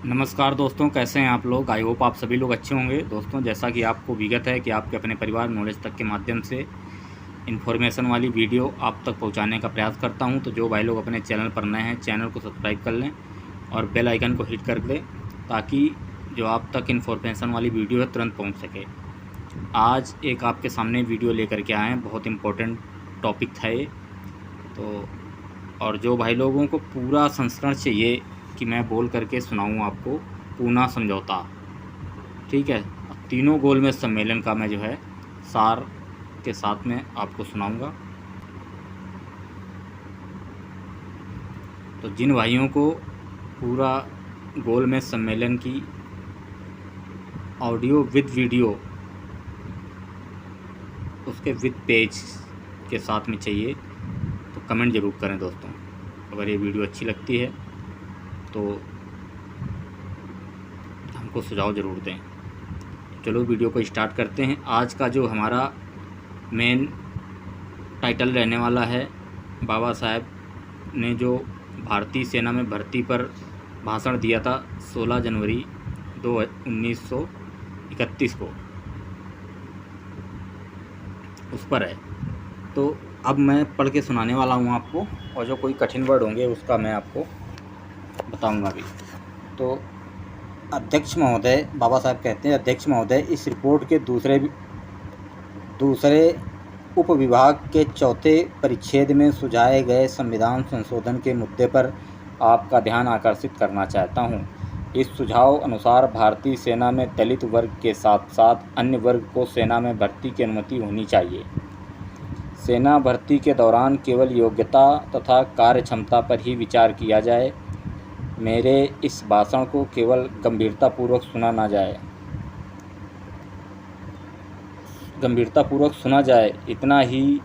नमस्कार दोस्तों, कैसे हैं आप लोग। आई होप आप सभी लोग अच्छे होंगे। दोस्तों, जैसा कि आपको विगत है कि आपके अपने परिवार नॉलेज तक के माध्यम से इन्फॉर्मेशन वाली वीडियो आप तक पहुंचाने का प्रयास करता हूं, तो जो भाई लोग अपने चैनल पर नए हैं चैनल को सब्सक्राइब कर लें और बेल आइकन को हिट कर दें ताकि जो आप तक इन्फॉर्मेशन वाली वीडियो है तुरंत पहुँच सके। आज एक आपके सामने वीडियो लेकर के आए हैं, बहुत इम्पोर्टेंट टॉपिक था ये। तो और जो भाई लोगों को पूरा संस्करण चाहिए कि मैं बोल करके सुनाऊं आपको पूना समझौता, ठीक है, तीनों गोलमेज सम्मेलन का मैं जो है सार के साथ में आपको सुनाऊंगा। तो जिन भाइयों को पूरा गोलमेज सम्मेलन की ऑडियो विद वीडियो उसके विद पेज के साथ में चाहिए तो कमेंट ज़रूर करें दोस्तों। अगर ये वीडियो अच्छी लगती है तो हमको सुझाव ज़रूर दें। चलो वीडियो को स्टार्ट करते हैं। आज का जो हमारा मेन टाइटल रहने वाला है, बाबा साहेब ने जो भारतीय सेना में भर्ती पर भाषण दिया था 16 जनवरी 1931 को, उस पर है। तो अब मैं पढ़ के सुनाने वाला हूँ आपको, और जो कोई कठिन वर्ड होंगे उसका मैं आपको बताऊंगा अभी। तो अध्यक्ष महोदय, बाबा साहब कहते हैं, अध्यक्ष महोदय, इस रिपोर्ट के दूसरे उपविभाग के चौथे परिच्छेद में सुझाए गए संविधान संशोधन के मुद्दे पर आपका ध्यान आकर्षित करना चाहता हूं। इस सुझाव अनुसार भारतीय सेना में दलित वर्ग के साथ साथ अन्य वर्ग को सेना में भर्ती की अनुमति होनी चाहिए। सेना भर्ती के दौरान केवल योग्यता तथा कार्य क्षमता पर ही विचार किया जाए। मेरे इस भाषण को केवल गंभीरतापूर्वक सुना जाए, इतना ही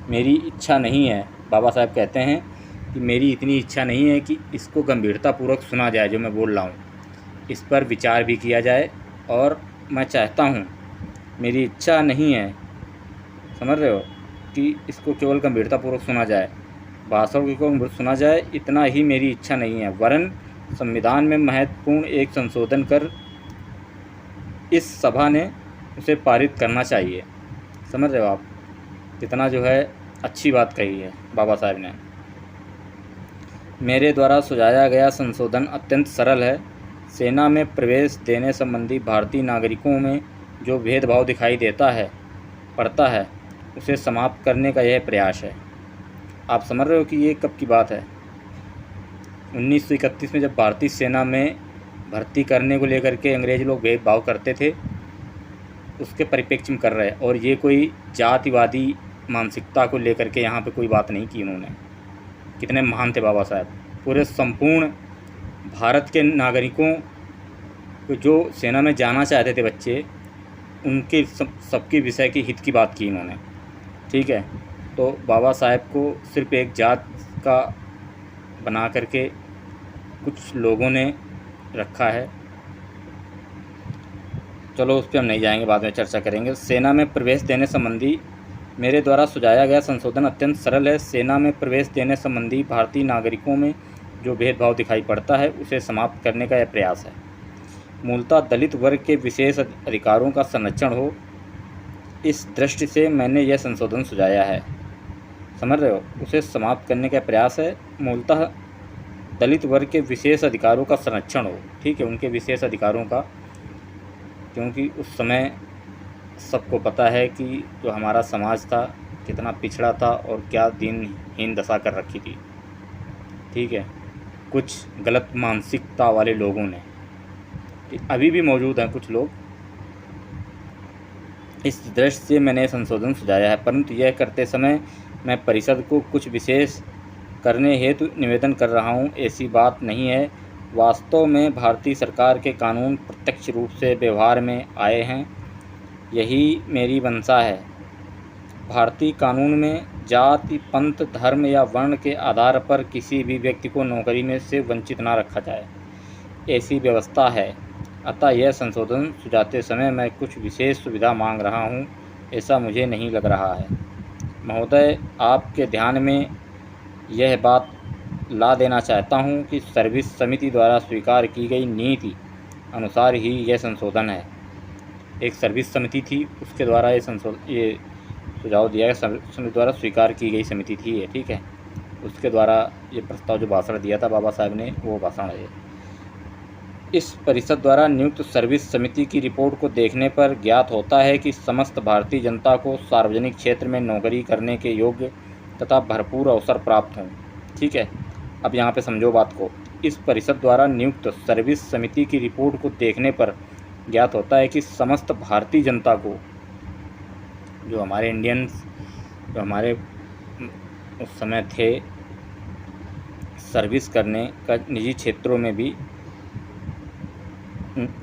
मेरी इच्छा नहीं है। बाबा साहब कहते हैं कि मेरी इतनी इच्छा नहीं है कि इसको गंभीरतापूर्वक सुना जाए, जो मैं बोल रहा हूँ इस पर विचार भी किया जाए। और मैं चाहता हूँ, मेरी इच्छा नहीं है, समझ रहे हो, कि इसको केवल गंभीरतापूर्वक सुना जाए, भाषण को सुना जाए, इतना ही मेरी इच्छा नहीं है, वरन संविधान में महत्वपूर्ण एक संशोधन कर इस सभा ने उसे पारित करना चाहिए। समझ रहे हो आप, कितना जो है अच्छी बात कही है बाबा साहब ने। मेरे द्वारा सुझाया गया संशोधन अत्यंत सरल है। सेना में प्रवेश देने संबंधी भारतीय नागरिकों में जो भेदभाव दिखाई पड़ता है उसे समाप्त करने का यह प्रयास है। आप समझ रहे हो कि ये कब की बात है? 1931 में जब भारतीय सेना में भर्ती करने को लेकर के अंग्रेज लोग भेदभाव करते थे, उसके परिप्रेक्ष्य में कर रहे हैं। और ये कोई जातिवादी मानसिकता को लेकर के यहाँ पे कोई बात नहीं की उन्होंने। कितने महान थे बाबा साहब। पूरे संपूर्ण भारत के नागरिकों को जो सेना में जाना चाहते थे बच्चे, उनके सबके विषय के हित की बात की इन्होंने, ठीक है। तो बाबा साहब को सिर्फ एक जात का बना करके कुछ लोगों ने रखा है। चलो उस पर हम नहीं जाएंगे, बाद में चर्चा करेंगे। सेना में प्रवेश देने संबंधी मेरे द्वारा सुझाया गया संशोधन अत्यंत सरल है। सेना में प्रवेश देने संबंधी भारतीय नागरिकों में जो भेदभाव दिखाई पड़ता है उसे समाप्त करने का यह प्रयास है। मूलतः दलित वर्ग के विशेष अधिकारों का संरक्षण हो, इस दृष्टि से मैंने यह संशोधन सुझाया है। समझ रहे हो, उसे समाप्त करने का प्रयास है। मूलतः दलित वर्ग के विशेष अधिकारों का संरक्षण हो, ठीक है, उनके विशेष अधिकारों का, क्योंकि उस समय सबको पता है कि जो हमारा समाज था कितना पिछड़ा था और क्या दीनहीन दशा कर रखी थी, ठीक है, कुछ गलत मानसिकता वाले लोगों ने। अभी भी मौजूद हैं कुछ लोग। इस दृष्टि से मैंने संशोधन सुझाया है, परंतु यह करते समय मैं परिषद को कुछ विशेष करने हेतु निवेदन कर रहा हूँ। ऐसी बात नहीं है। वास्तव में भारतीय सरकार के कानून प्रत्यक्ष रूप से व्यवहार में आए हैं, यही मेरी मंशा है। भारतीय कानून में जाति, पंथ, धर्म या वर्ण के आधार पर किसी भी व्यक्ति को नौकरी में से वंचित न रखा जाए, ऐसी व्यवस्था है। अतः यह संशोधन सुझाते समय मैं कुछ विशेष सुविधा मांग रहा हूँ, ऐसा मुझे नहीं लग रहा है। महोदय, आपके ध्यान में यह बात ला देना चाहता हूं कि सर्विस समिति द्वारा स्वीकार की गई नीति अनुसार ही यह संशोधन है। एक सर्विस समिति थी, उसके द्वारा ये सुझाव दिया गया, समिति द्वारा स्वीकार की गई समिति थी ये, ठीक है। उसके द्वारा ये प्रस्ताव जो भाषण दिया था बाबा साहब ने, वो भाषण है। इस परिषद द्वारा नियुक्त सर्विस समिति की रिपोर्ट को देखने पर ज्ञात होता है कि समस्त भारतीय जनता को सार्वजनिक क्षेत्र में नौकरी करने के योग्य तथा भरपूर अवसर प्राप्त हों, ठीक है। अब यहाँ पे समझो बात को। इस परिषद द्वारा नियुक्त सर्विस समिति की रिपोर्ट को देखने पर ज्ञात होता है कि समस्त भारतीय जनता को, जो हमारे इंडियंस, जो हमारे उस समय थे सर्विस करने का निजी क्षेत्रों में भी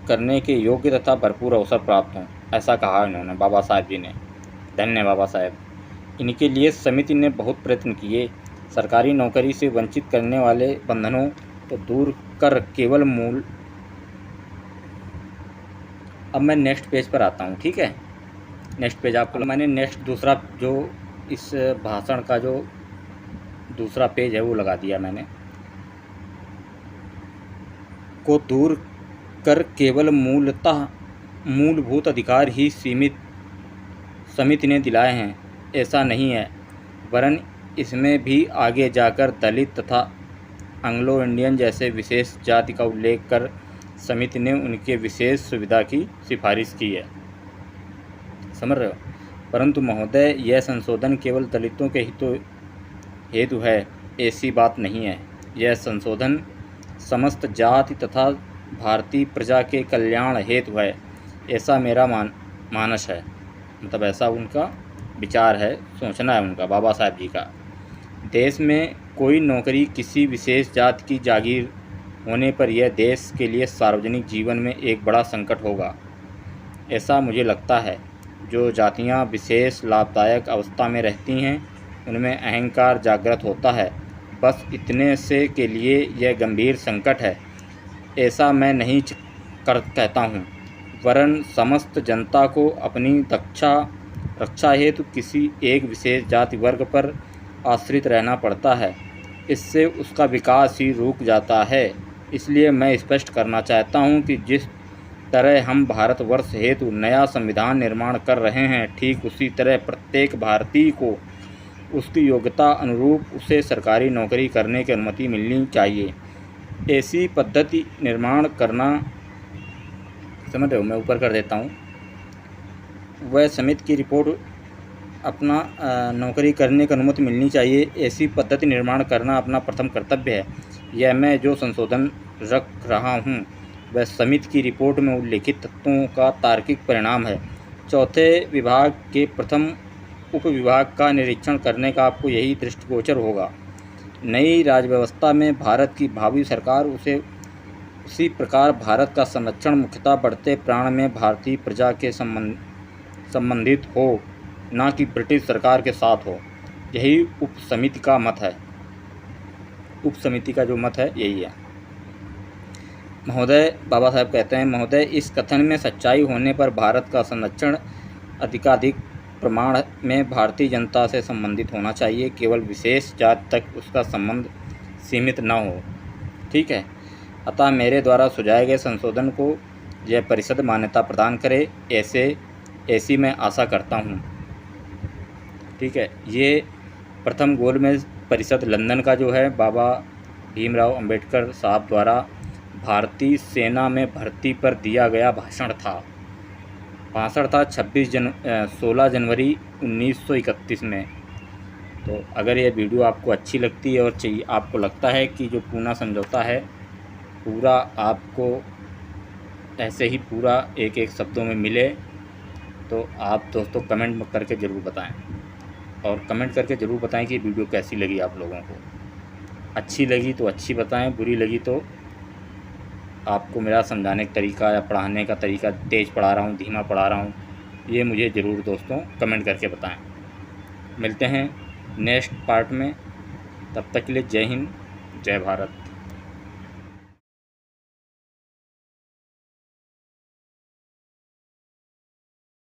करने के योग्य तथा भरपूर अवसर प्राप्त हों, ऐसा कहा इन्होंने, बाबा साहब जी ने। धन्य बाबा साहब। इनके लिए समिति ने बहुत प्रयत्न किए। सरकारी नौकरी से वंचित करने वाले बंधनों को दूर कर केवल मूल। अब मैं नेक्स्ट पेज पर आता हूँ, ठीक है। नेक्स्ट पेज आपको मैंने नेक्स्ट दूसरा जो इस भाषण का जो दूसरा पेज है वो लगा दिया मैंने, को दूर कर केवल मूलभूत अधिकार ही समिति ने दिलाए हैं, ऐसा नहीं है, वरन इसमें भी आगे जाकर दलित तथा एंग्लो इंडियन जैसे विशेष जाति का उल्लेख कर समिति ने उनके विशेष सुविधा की सिफारिश की है। समझ रहे हो। परंतु महोदय, यह संशोधन केवल दलितों के हेतु है, ऐसी बात नहीं है। यह संशोधन समस्त जाति तथा भारतीय प्रजा के कल्याण हेतु है, ऐसा मेरा मानस है। मतलब ऐसा उनका विचार है, सोचना है उनका, बाबा साहब जी का। देश में कोई नौकरी किसी विशेष जाति की जागीर होने पर यह देश के लिए सार्वजनिक जीवन में एक बड़ा संकट होगा, ऐसा मुझे लगता है। जो जातियां विशेष लाभदायक अवस्था में रहती हैं, उनमें अहंकार जागृत होता है। बस इतने से के लिए यह गंभीर संकट है, ऐसा मैं नहीं कहता हूँ, वरन समस्त जनता को अपनी रक्षा हेतु किसी एक विशेष जाति वर्ग पर आश्रित रहना पड़ता है। इससे उसका विकास ही रुक जाता है। इसलिए मैं स्पष्ट करना चाहता हूँ कि जिस तरह हम भारतवर्ष हेतु नया संविधान निर्माण कर रहे हैं, ठीक उसी तरह प्रत्येक भारतीय को उसकी योग्यता अनुरूप उसे सरकारी नौकरी करने की अनुमति मिलनी चाहिए। ऐसी पद्धति निर्माण करना, समझ रहे हो, मैं ऊपर कर देता हूँ। वह समिति की रिपोर्ट अपना नौकरी करने की अनुमति मिलनी चाहिए, ऐसी पद्धति निर्माण करना अपना प्रथम कर्तव्य है। यह मैं जो संशोधन रख रहा हूँ वह समिति की रिपोर्ट में उल्लिखित तत्वों का तार्किक परिणाम है। चौथे विभाग के प्रथम उपविभाग का निरीक्षण करने का आपको यही दृष्टिगोचर होगा। नई राजव्यवस्था में भारत की भावी सरकार उसी प्रकार भारत का संरक्षण मुख्यतः बढ़ते प्राण में भारतीय प्रजा के संबंधित हो, ना कि ब्रिटिश सरकार के साथ हो। यही उप समिति का मत है। उप समिति का जो मत है यही है। महोदय, बाबा साहब कहते हैं, महोदय, इस कथन में सच्चाई होने पर भारत का संरक्षण अधिकाधिक प्रमाण में भारतीय जनता से संबंधित होना चाहिए, केवल विशेष जाति तक उसका संबंध सीमित न हो, ठीक है। अतः मेरे द्वारा सुझाए गए संशोधन को यह परिषद मान्यता प्रदान करे, ऐसी मैं आशा करता हूँ, ठीक है। ये प्रथम गोलमेज परिषद लंदन का जो है बाबा भीमराव अंबेडकर साहब द्वारा भारतीय सेना में भर्ती पर दिया गया भाषण था। भाषण था 16 जनवरी 1931 में। तो अगर ये वीडियो आपको अच्छी लगती है और चाहिए, आपको लगता है कि जो पूना समझौता है पूरा आपको ऐसे ही पूरा एक एक शब्दों में मिले, तो आप दोस्तों कमेंट करके ज़रूर बताएं, और कमेंट करके ज़रूर बताएं कि वीडियो कैसी लगी आप लोगों को। अच्छी लगी तो अच्छी बताएं, बुरी लगी तो आपको मेरा समझाने का तरीका या पढ़ाने का तरीका, तेज़ पढ़ा रहा हूँ, धीमा पढ़ा रहा हूँ, ये मुझे ज़रूर दोस्तों कमेंट करके बताएं। मिलते हैं नेक्स्ट पार्ट में, तब तक के लिए जय हिंद, जय भारत।